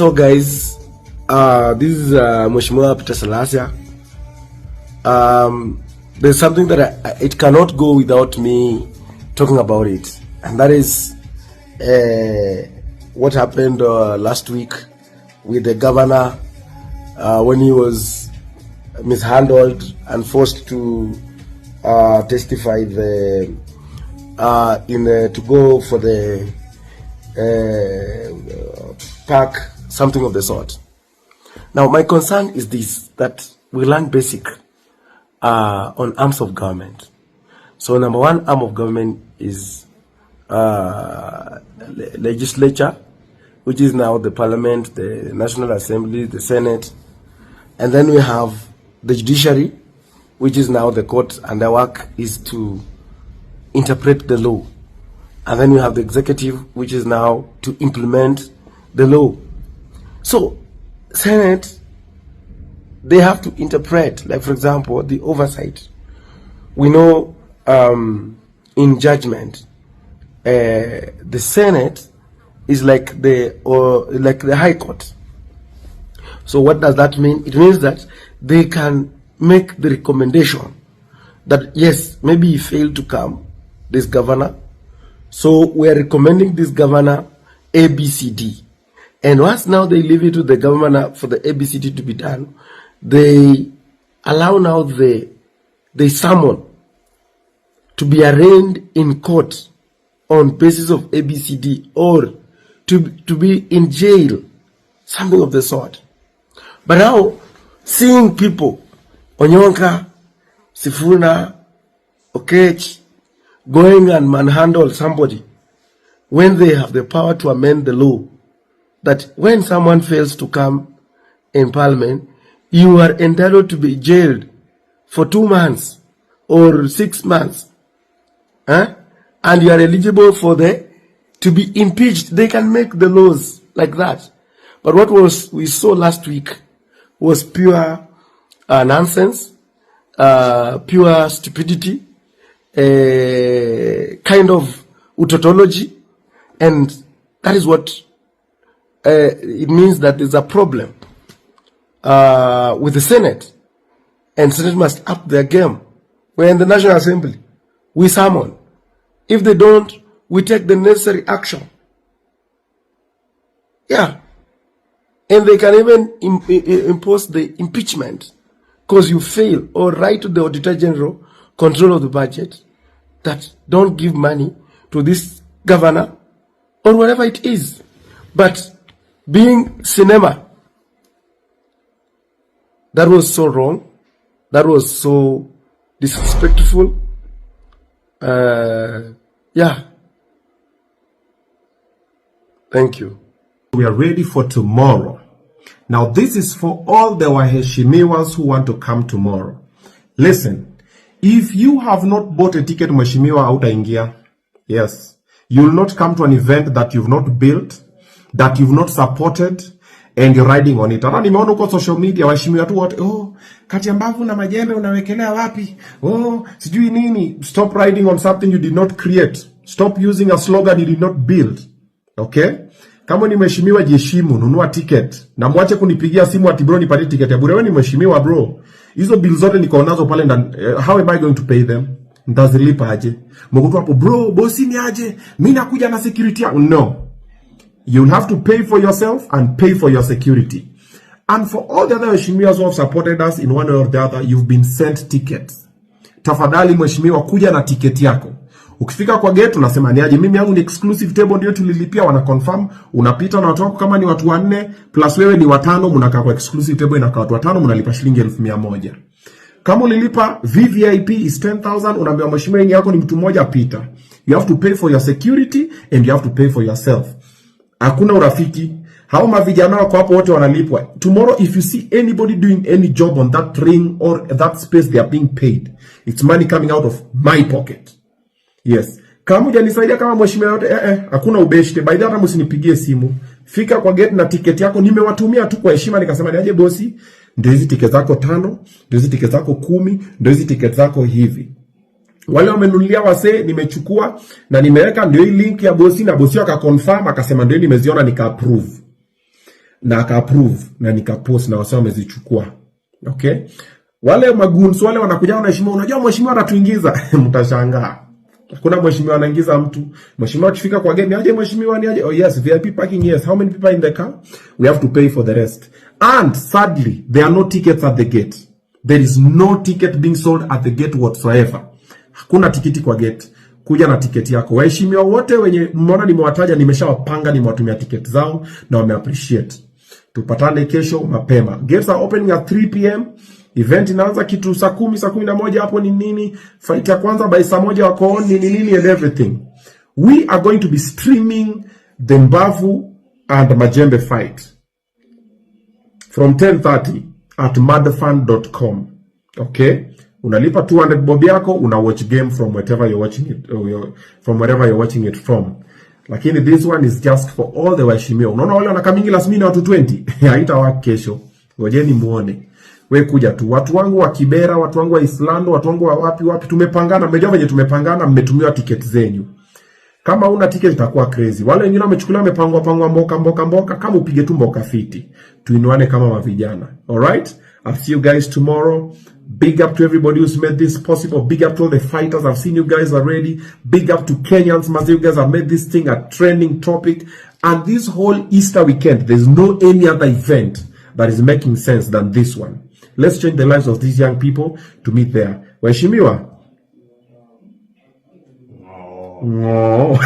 So guys, this is Mheshimiwa Peter Salasya. There's something that it cannot go without me talking about it, and that is what happened last week with the governor when he was mishandled and forced to testify to go for the park, something of the sort. Now, my concern is this, that we learn basic on arms of government. So number one arm of government is legislature, which is now the parliament, the National Assembly, the Senate, and then we have the judiciary, which is now the court, and their work is to interpret the law. And then we have the executive, which is now to implement the law. So Senate, they have to interpret, like for example, the oversight. We know in judgment, the Senate is like the High Court. So what does that mean? It means that they can make the recommendation that yes, maybe he failed to come, this governor, so we are recommending this governor ABCD. And once now they leave it to the governor for the ABCD to be done, they allow now the summon to be arraigned in court on basis of ABCD, or to be in jail, something of the sort. But now, seeing people, Onyonka, Sifuna, Okech, going and manhandle somebody when they have the power to amend the law, that when someone fails to come in parliament, you are entitled to be jailed for 2 months or 6 months, and you are eligible for to be impeached. They can make the laws like that. But what we saw last week was pure nonsense, pure stupidity, kind of tautology, and that is what it means that there's a problem with the Senate, and Senate must up their game. We're in the National Assembly, we summon. If they don't, we take the necessary action. Yeah, and they can even impose the impeachment because you fail, or write to the Auditor General, control of the budget, that don't give money to this governor or whatever it is. But being cinema, that was so wrong, that was so disrespectful. Yeah, thank you. We are ready for tomorrow. Now this is for all the waheshimiwas who want to come tomorrow. Listen, if you have not bought a ticket, Mheshimiwa hautaingia. Yes, you will not come to an event that you've not built, that you've not supported, and you're riding on it. Hata nimeona kwa social media waheshimiwa tu wote, kati mbavu na majembe unawekelea wapi? Sijui nini. Stop riding on something you did not create. Stop using a slogan you did not build. Okay? Kama ni mheshimiwa jiheshimu, nunua ticket. Na mwache kunipigia simu ati bro nipatie ticket ya bure. Wewe ni mheshimiwa bro. Hizo bill zote niko nazo pale ndani. How am I going to pay them? Ndazilipa aje? Mkutu hapo bro, bosi ni aje? Mimi nakuja na security. No. You'll have to pay for yourself and pay for your security. And for all the other mheshimiwas who have supported us in one way or the other, you've been sent tickets. Tafadhali mheshimiwa, kuja na ticket yako. Ukifika kwa gate unasema ni aje, mimi yangu ni exclusive table ndio tulilipia, wana confirm, unapita na watu wako, kama ni watu 4 plus wewe ni 5, mnakaa kwa exclusive table, inakaa watu 5, mnalipa shilingi 1,100. Kama ulilipa VVIP is 10,000, unaambia mheshimiwa yako ni mtu mmoja pita. You have to pay for your security and you have to pay for yourself. Hakuna urafiki. Hao mavijana wako hapo wote wanalipwa. Tomorrow if you see anybody doing any job on that ring or that space, they are being paid. It's money coming out of my pocket. Yes. Kama hujanisaidia kama mheshimiwa yote, hakuna ubeshte. By the way, msinipigie simu. Fika kwa gate na ticket yako, nimewatumia tu kwa heshima, nikasema niaje bosi, ndio hizi ticket zako 5, ndio hizi ticket zako 10, ndio hizi ticket zako hivi. Wale wamenunulia wase nimechukua na nimeweka ndio hii link ya bosi, na bosi akaconfirm akasema ndio nimeziona nika approve. na aka approve na nikapost na wasema wamezichukua. Okay? Wale maguns wale wanakuja wanaheshimiwa, unajua mheshimiwa anatuingiza mtashangaa. Kuna mheshimiwa anaingiza mtu. Mheshimiwa akifika kwa gate, aje mheshimiwa ni aje? Oh yes, VIP parking, yes. How many people are in the car? We have to pay for the rest. And sadly, there are no tickets at the gate. There is no ticket being sold at the gate whatsoever. Hakuna tiketi kwa gate. Kuja na tiketi yako. Waheshimiwa wote wenye mmeona nimewataja, nimeshawapanga, nimewatumia tiketi zao na wame appreciate. Tupatane kesho mapema. Gates are opening at 3 p.m. Event inaanza kitu saa 10, saa 11 hapo ni nini? Fight ya kwanza by saa 1 wako on nini and everything. We are going to be streaming the Mbavu and Majembe fight from 10:30 at madfan.com. Okay? Unalipa 200 bob yako, una watch game from wherever you're watching it, from wherever you're watching it from. Lakini this one is just for all the waheshimiwa. Unaona wale wanakamingi last minute watu 20? Haitawa kesho. Ngojeni muone. We kuja tu. Watu wangu wa Kibera, watu wangu wa Islando, watu wangu wa wapi tumepangana, mmejua venye tumepangana, mmetumiwa ticket zenyu. Kama una ticket itakuwa crazy. Wale wengine wamechukulia mepangwa mboka, kama upige tu mboka fiti. Tuinuane kama mavijana. All right? I'll see you guys tomorrow. Big up to everybody who's made this possible. Big up to all the fighters. I've seen you guys already. Big up to Kenyans. You guys have made this thing a trending topic. And this whole Easter weekend, there's no any other event that is making sense than this one. Let's change the lives of these young people to meet there. Waheshimiwa? No.